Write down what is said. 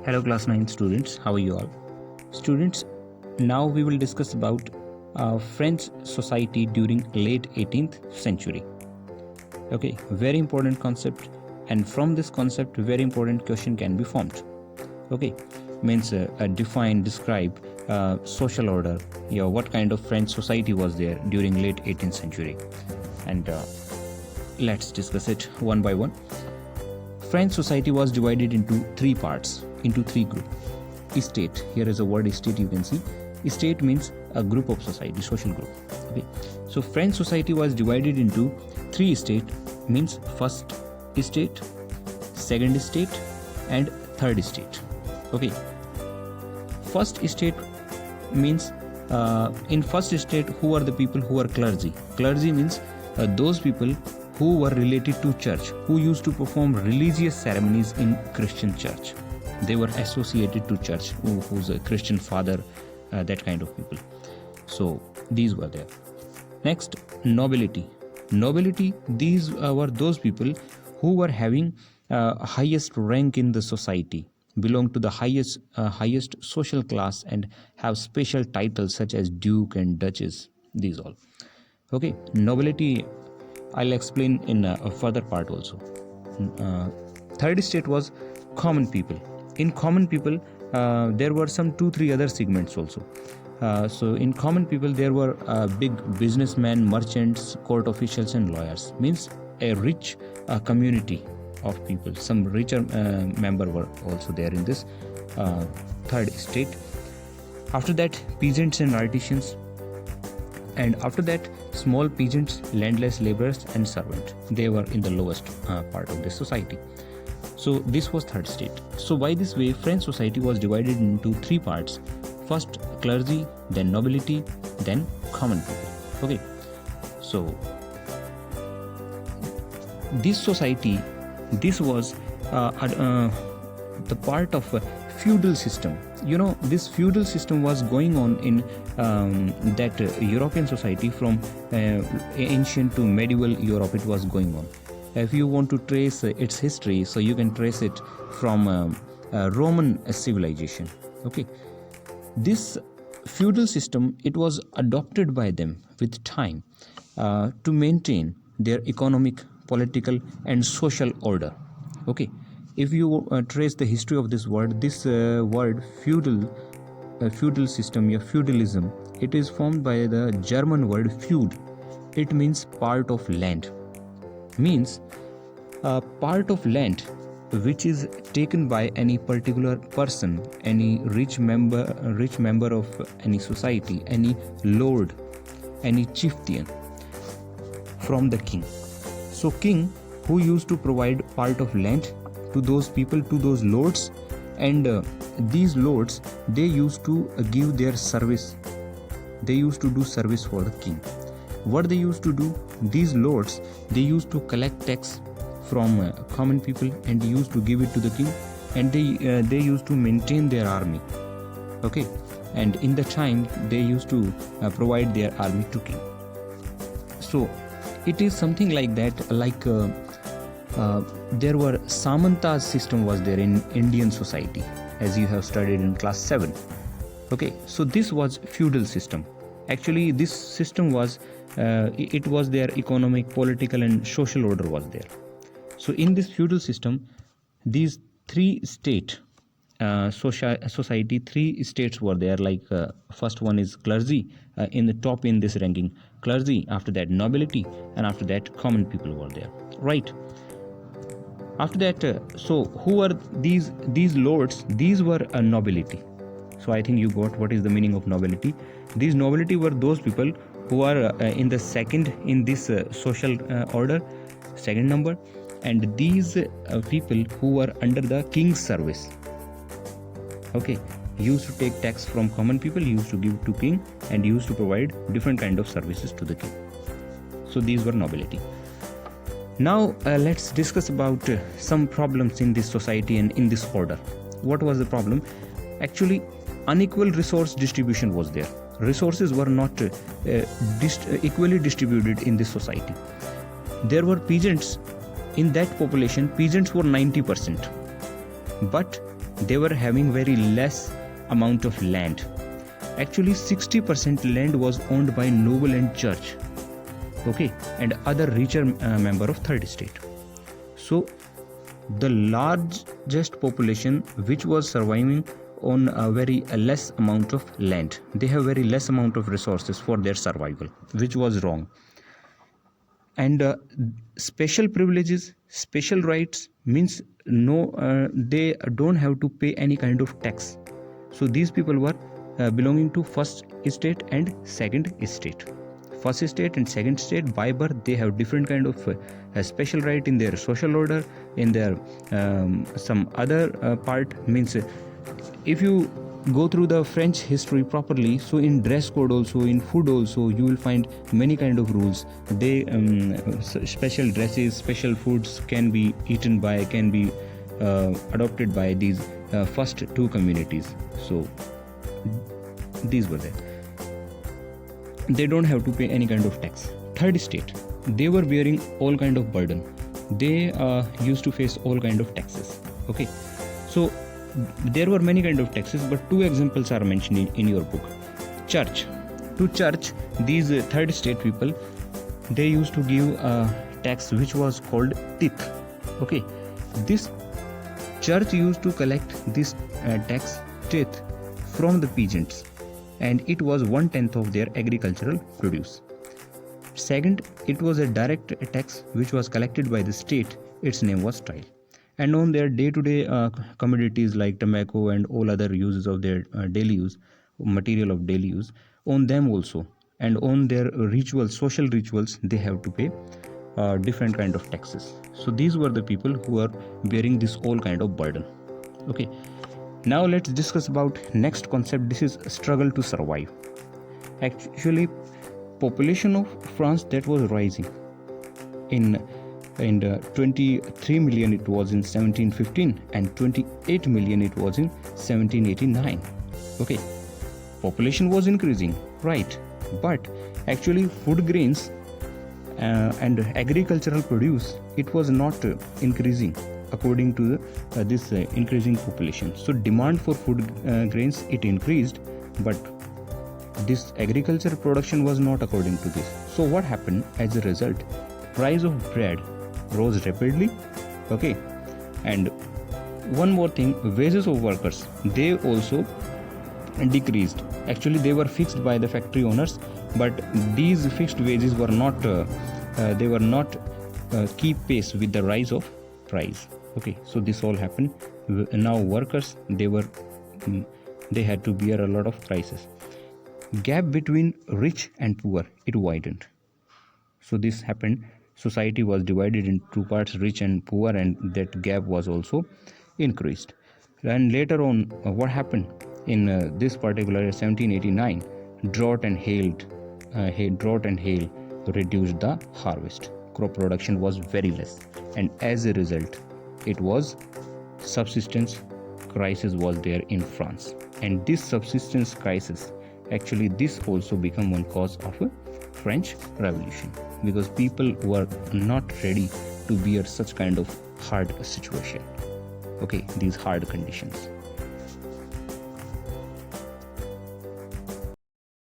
Hello class 9 students, how are you all? Students, now we will discuss about French society during late 18th century. Okay, very important concept, and from this concept very important question can be formed. Okay, means define, describe social order, what kind of French society was there during late 18th century, and let's discuss it one by one. French society was divided into three parts, into three groups. Estate, here is a word estate, you can see. Estate means a group of society, social group. Okay, so French society was divided into three estate, means first estate, second estate, and third estate. Okay, first estate means in first estate, who are the people who are clergy? Clergy means those people who were related to church, who used to perform religious ceremonies in Christian church. They were associated to church, who's a Christian father, that kind of people. So these were there. Next, nobility. Nobility, these were those people who were having highest rank in the society, belong to the highest social class, and have special titles such as duke and duchess. These all. Okay, nobility I'll explain in a further part also. Third estate was common people. In common people, there were some 2-3 other segments also. So in common people, there were big businessmen, merchants, court officials, and lawyers. Means a rich community of people. Some richer member were also there in this third estate. After that, peasants and artisans. And after that, small peasants, landless laborers, and servants. They were in the lowest part of the society. So this was third state. So by this way, French society was divided into three parts. First clergy, then nobility, then common people. Okay. So this society, this was the part of a feudal system. This feudal system was going on in that European society from ancient to medieval Europe. It was going on. If you want to trace its history, so you can trace it from Roman civilization. Okay, this feudal system, it was adopted by them with time to maintain their economic, political, and social order. Okay, if you trace the history of this word feudal system, feudalism, it is formed by the German word feud. It means part of land. Means part of land which is taken by any particular person, any rich member of any society, any lord, any chieftain, from the king. So king, who used to provide part of land to those people, to those lords, and these lords, they used to give their service. They used to do service for the king. What they used to do, these lords, they used to collect tax from common people and used to give it to the king, and they used to maintain their army. Okay, and in the time they used to provide their army to king. So it is something like that, like there were Samanta's system was there in Indian society, as you have studied in class 7. Okay, so this was feudal system. Actually, this system was it was their economic, political, and social order was there. So in this feudal system, these three state society, three states were there. Like first one is clergy, in the top in this ranking, clergy. After that, nobility, and after that, common people were there. Right. After that, so who were these lords? These were a nobility. So I think you got what is the meaning of nobility. These nobility were those people who are in the second in this social order, second number, and these people who were under the king's service. Okay, used to take tax from common people, used to give to king, and used to provide different kind of services to the king. So these were nobility. Now let's discuss about some problems in this society and in this order. What was the problem? Actually, unequal resource distribution was there. Resources were not equally distributed in this society. There were peasants in that population. Peasants were 90%, but they were having very less amount of land. Actually 60% land was owned by noble and church, okay, and other richer member of third estate. So the largest population which was surviving on a very less amount of land, they have very less amount of resources for their survival, which was wrong. And special privileges, special rights means they don't have to pay any kind of tax. So these people were belonging to first estate and second estate. First estate and second estate, by birth they have different kind of special right in their social order, in their some other part. Means if you go through the French history properly, so in dress code also, in food also, you will find many kind of rules. They special dresses, special foods can be eaten by, can be adopted by these first two communities. So these were there. They don't have to pay any kind of tax. Third estate, they were bearing all kind of burden. They used to face all kind of taxes. Okay, so there were many kind of taxes, but two examples are mentioned in your book. Church. To church, these third estate people, they used to give a tax which was called tithe. Okay, this church used to collect this tax tithe from the peasants, and it was 1/10 of their agricultural produce. Second, it was a direct tax which was collected by the state. Its name was tithe. And on their day-to-day commodities like tobacco and all other uses of their daily use, material of daily use, on them also, and on their rituals, social rituals, they have to pay different kind of taxes. So these were the people who are bearing this all kind of burden. Okay, now let's discuss about next concept. This is struggle to survive. Actually, population of France that was rising in 23 million it was in 1715, and 28 million it was in 1789. Okay, population was increasing, right? But actually food grains and agricultural produce, it was not increasing according to this increasing population. So demand for food grains, it increased, but this agriculture production was not according to this. So what happened as a result? Price of bread rose rapidly. Okay, and one more thing, wages of workers, they also decreased. Actually they were fixed by the factory owners, but these fixed wages were not keep pace with the rise of price. Okay, so this all happened. Now workers, they had to bear a lot of prices. Gap between rich and poor, it widened. So this happened. Society was divided into two parts, rich and poor, and that gap was also increased. And later on, what happened in this particular 1789, drought and hail reduced the harvest. Crop production was very less, and as a result, it was subsistence crisis was there in France. And this subsistence crisis, actually this also became one cause of a French Revolution, because people were not ready to bear such kind of hard situation. Okay, these hard conditions.